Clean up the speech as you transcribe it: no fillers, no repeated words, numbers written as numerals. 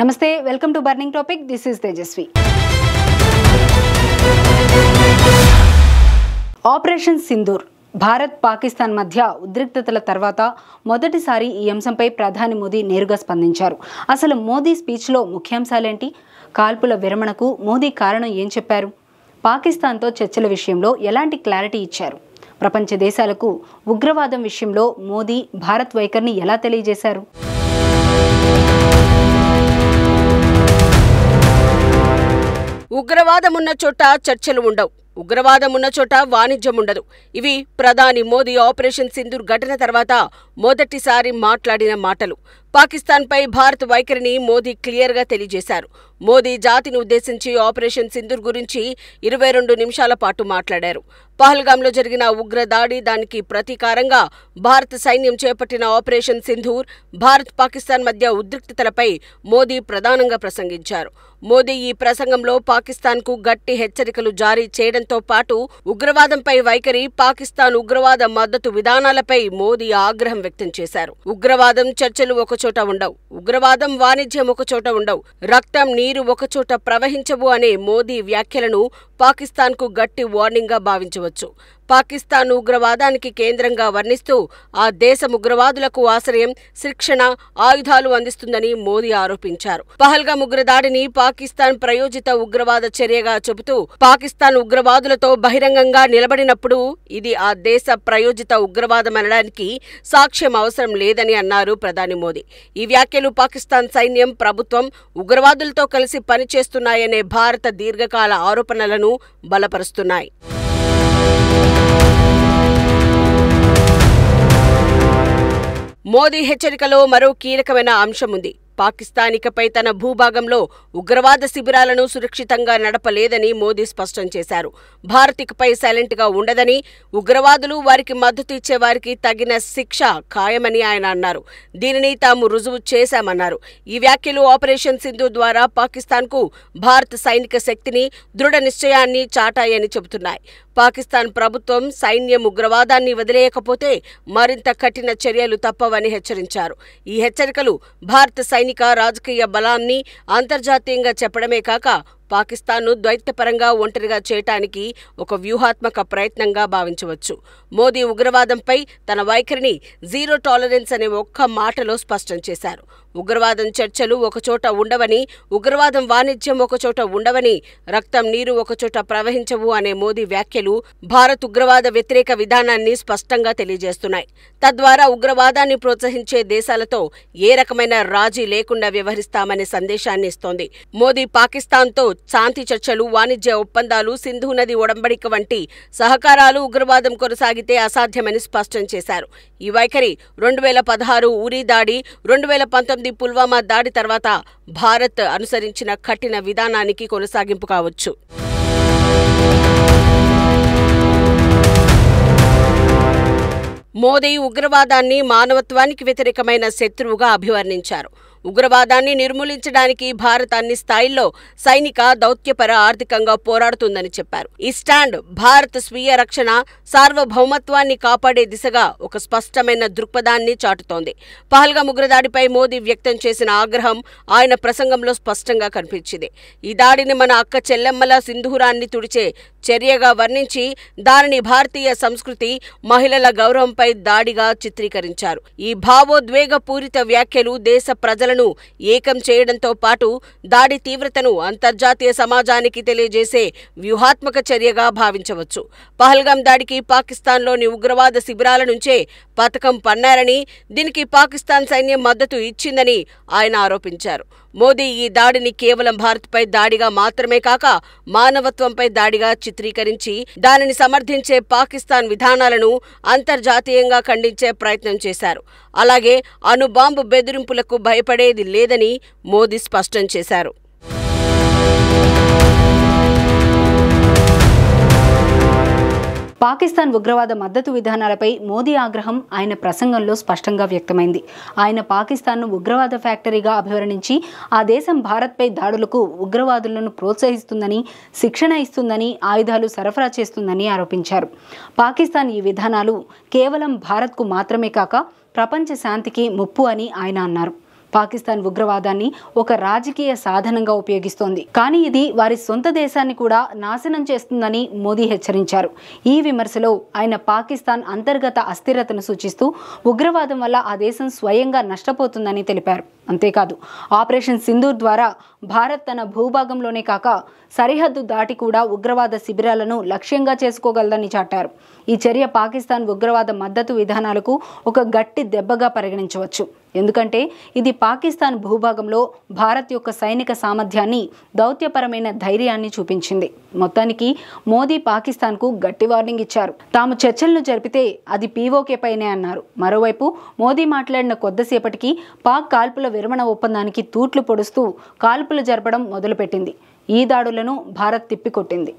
నమస్తే, welcome to burning topic. This is Tejaswi. Operation Sindoor Bharat Pakistan మధ్య ఉద్రిక్తతల తర్వాత మొదటిసారి ఈ అంశంపై ప్రధాని మోదీ నేరుగా స్పందించారు. అసలు మోదీ స్పీచ్లో ముఖ్యాంశాలేంటి? కాల్పుల విరమణకు మోదీ కారణం ఏం చెప్పారు? పాకిస్తాన్తో చర్చల విషయంలో ఎలాంటి క్లారిటీ ఇచ్చారు? ప్రపంచ దేశాలకు ఉగ్రవాదం విషయంలో మోదీ భారత్ వైఖరిని ఎలా తెలియజేశారు? ఉగ్రవాదం ఉన్న చోట చర్చలు ఉండవు, ఉగ్రవాదం ఉన్న చోట వాణిజ్యం ఉండదు. ఇవి ప్రధాని మోదీ ఆపరేషన్ సింధూర్ ఘటన తర్వాత మొదటిసారి మాట్లాడిన మాటలు. పాకిస్తాన్పై భారత్ వైఖరిని మోదీ క్లియర్గా తెలియజేశారు. మోదీ జాతిని ఉద్దేశించి ఆపరేషన్ సింధూర్ గురించి 22 నిమిషాల పాటు మాట్లాడారు. పహల్గాంలో జరిగిన ఉగ్రదాడి, దానికి ప్రతీకారంగా భారత సైన్యం చేపట్టిన ఆపరేషన్ సింధూర్, భారత్ పాకిస్తాన్ మధ్య ఉద్రిక్తతలపై మోదీ ప్రధానంగా ప్రసంగించారు. మోదీ ఈ ప్రసంగంలో పాకిస్తాన్కు గట్టి హెచ్చరికలు జారీ చేయడంతో పాటు ఉగ్రవాదంపై వైఖరి, పాకిస్తాన్ ఉగ్రవాద మద్దతు విధానాలపై మోదీ ఆగ్రహం వ్యక్తం చేశారు. ఉగ్రవాదం చర్చలు ఒకచోట ఉండవు, ఉగ్రవాదం వాణిజ్యం ఒకచోట ఉండవు, రక్తం నీరు ఒకచోట ప్రవహించవు అనే మోదీ వ్యాఖ్యలను పాకిస్తాన్కు గట్టి వార్నింగ్గా భావించవచ్చు. పాకిస్తాన్ ఉగ్రవాదానికి కేంద్రంగా వర్ణిస్తూ ఆ దేశం ఉగ్రవాదులకు ఆశ్రయం, శిక్షణ, ఆయుధాలు అందిస్తుందని మోదీ ఆరోపించారు. పహల్గాం ఉగ్రదాడిని పాకిస్తాన్ ప్రయోజిత ఉగ్రవాద చర్యగా చెబుతూ పాకిస్తాన్ ఉగ్రవాదులతో బహిరంగంగా నిలబడినప్పుడు ఇది ఆ దేశ ప్రయోజిత ఉగ్రవాదమనడానికి సాక్ష్యం అవసరం లేదని అన్నారు ప్రధాని మోదీ. ఈ వ్యాఖ్యలు పాకిస్తాన్ సైన్యం, ప్రభుత్వం ఉగ్రవాదులతో కలిసి పనిచేస్తున్నాయనే భారత దీర్ఘకాల ఆరోపణలను బలపరుస్తున్నాయి. మోదీ హెచ్చరికలో మరో కీలకమైన అంశం ఉంది. పాకిస్తాన్ ఇకపై తన భూభాగంలో ఉగ్రవాద శిబిరాలను సురక్షితంగా నడపలేదని మోదీ స్పష్టం చేశారు. భారత్ ఇకపై సైలెంట్గా ఉండదని, ఉగ్రవాదులు, వారికి మద్దతు ఇచ్చే వారికి తగిన శిక్ష ఖాయమని ఆయన అన్నారు. దీనిని తాము రుజువు చేశామన్నారు. ఈ వ్యాఖ్యలు ఆపరేషన్ సింధూర్ ద్వారా పాకిస్తాన్కు భారత సైనిక శక్తిని, దృఢ నిశ్చయాన్ని చాటాయని చెబుతున్నాయి. పాకిస్తాన్ ప్రభుత్వం, సైన్యం ఉగ్రవాదాన్ని వదిలేయకపోతే మరింత కఠిన చర్యలు తప్పవని హెచ్చరించారు. ఈ హెచ్చరికలు భారత సైనిక, రాజకీయ బలాన్ని అంతర్జాతీయంగా చెప్పడమే కాక పాకిస్తాన్ను ద్వైతపరంగా ఒంటరిగా చేయటానికి ఒక వ్యూహాత్మక ప్రయత్నంగా భావించవచ్చు. మోదీ ఉగ్రవాదంపై తన వైఖరిని జీరో టాలరెన్స్ అనే ఒక్క మాటలో స్పష్టం చేశారు. ఉగ్రవాదం చర్చలు ఒకచోట ఉండవని, ఉగ్రవాదం వాణిజ్యం ఒకచోట ఉండవని, రక్తం నీరు ఒకచోట ప్రవహించవు అనే మోదీ వ్యాఖ్యలు భారత్ ఉగ్రవాద వ్యతిరేక విధానాన్ని స్పష్టంగా తెలియజేస్తున్నాయి. తద్వారా ఉగ్రవాదాన్ని ప్రోత్సహించే దేశాలతో ఏ రకమైన రాజీ లేకుండా వ్యవహరిస్తామనే సందేశాన్ని ఇస్తోంది. మోదీ పాకిస్తాన్తో శాంతి చర్చలు, వాణిజ్య ఒప్పందాలు, సింధు నది ఒడంబడిక వంటి సహకారాలు ఉగ్రవాదం కొనసాగితే అసాధ్యమని స్పష్టం చేశారు. ఈ వైఖరి 2016 ఉరీ దాడి, 2019 పుల్వామా దాడి తర్వాత భారత్ అనుసరించిన కఠిన విధానానికి కొనసాగింపు కావచ్చు. మోదీ ఉగ్రవాదాన్ని మానవత్వానికి వ్యతిరేకమైన శత్రువుగా అభివర్ణించారు. ఉగ్రవాదాన్ని నిర్మూలించడానికి భారత్ అన్ని స్థాయిల్లో సైనిక, దౌత్యపర, ఆర్థికంగా పోరాడుతుందని చెప్పారు. ఈ స్టాండ్ భారత్ స్వీయ రక్షణ, సార్వభౌమత్వాన్ని కాపాడే దిశగా ఒక స్పష్టమైన దృక్పథాన్ని చాటుతోంది. పహల్గాం ఉగ్రదాడిపై మోదీ వ్యక్తం చేసిన ఆగ్రహం ఆయన ప్రసంగంలో స్పష్టంగా కనిపించింది. ఈ దాడిని మన అక్క చెల్లెమ్మల సింధూరాన్ని తుడిచే చర్యగా వర్ణించి దానిని భారతీయ సంస్కృతి, మహిళల గౌరవంపై దాడిగా చిత్రీకరించారు. ఈ భావోద్వేగ పూరిత వ్యాఖ్యలు దేశ ప్రజలను ఏకం చేయడంతో పాటు దాడి తీవ్రతను అంతర్జాతీయ సమాజానికి తెలియజేసే వ్యూహాత్మక చర్యగా భావించవచ్చు. పహల్గాం దాడికి పాకిస్తాన్లోని ఉగ్రవాద శిబిరాల నుంచే పథకం పన్నారని, దీనికి పాకిస్తాన్ సైన్యం మద్దతు ఇచ్చిందని ఆయన ఆరోపించారు. మోదీ ఈ దాడిని కేవలం భారత్పై దాడిగా మాత్రమే కాక మానవత్వంపై దాడిగా చిత్రీకరించి దానిని సమర్థించే పాకిస్తాన్ విధానాలను అంతర్జాతీయంగా ఖండించే ప్రయత్నం చేశారు. అలాగే అణుబాంబు బెదిరింపులకు భయపడేది లేదని మోదీ స్పష్టం చేశారు. పాకిస్తాన్ ఉగ్రవాద మద్దతు విధానాలపై మోదీ ఆగ్రహం ఆయన ప్రసంగంలో స్పష్టంగా వ్యక్తమైంది. ఆయన పాకిస్తాన్ను ఉగ్రవాద ఫ్యాక్టరీగా అభివర్ణించి ఆ దేశం భారత్పై దాడులకు ఉగ్రవాదులను ప్రోత్సహిస్తుందని, శిక్షణ ఇస్తుందని, ఆయుధాలు సరఫరా చేస్తుందని ఆరోపించారు. పాకిస్తాన్ ఈ విధానాలు కేవలం భారత్కు మాత్రమే కాక ప్రపంచ శాంతికి ముప్పు అని ఆయన అన్నారు. పాకిస్తాన్ ఉగ్రవాదాన్ని ఒక రాజకీయ సాధనంగా ఉపయోగిస్తోంది. కానీ ఇది వారి సొంత దేశాన్ని కూడా నాశనం చేస్తుందని మోదీ హెచ్చరించారు. ఈ విమర్శలో ఆయన పాకిస్తాన్ అంతర్గత అస్థిరతను సూచిస్తూ ఉగ్రవాదం వల్ల ఆ దేశం స్వయంగా నష్టపోతుందని తెలిపారు. అంతేకాదు ఆపరేషన్ సింధూర్ ద్వారా భారత్ తన భూభాగంలోనే కాక సరిహద్దు దాటి కూడా ఉగ్రవాద శిబిరాలను లక్ష్యంగా చేసుకోగలదని చాటారు. ఈ చర్య పాకిస్తాన్ ఉగ్రవాద మద్దతు విధానాలకు ఒక గట్టి దెబ్బగా పరిగణించవచ్చు. ఎందుకంటే ఇది పాకిస్తాన్ భూభాగంలో భారత్ యొక్క సైనిక సామర్థ్యాన్ని, దౌత్యపరమైన ధైర్యాన్ని చూపించింది. మొత్తానికి మోదీ పాకిస్తాన్కు గట్టి వార్నింగ్ ఇచ్చారు. తాము చర్చలను జరిపితే అది పీఓకే పైనే అన్నారు. మరోవైపు మోదీ మాట్లాడిన కొద్దిసేపటికి పాక్ కాల్పుల విరమణ ఒప్పందానికి తూట్లు పొడుస్తూ కాల్పులు జరపడం మొదలుపెట్టింది. ఈ దాడులను భారత్ తిప్పికొట్టింది.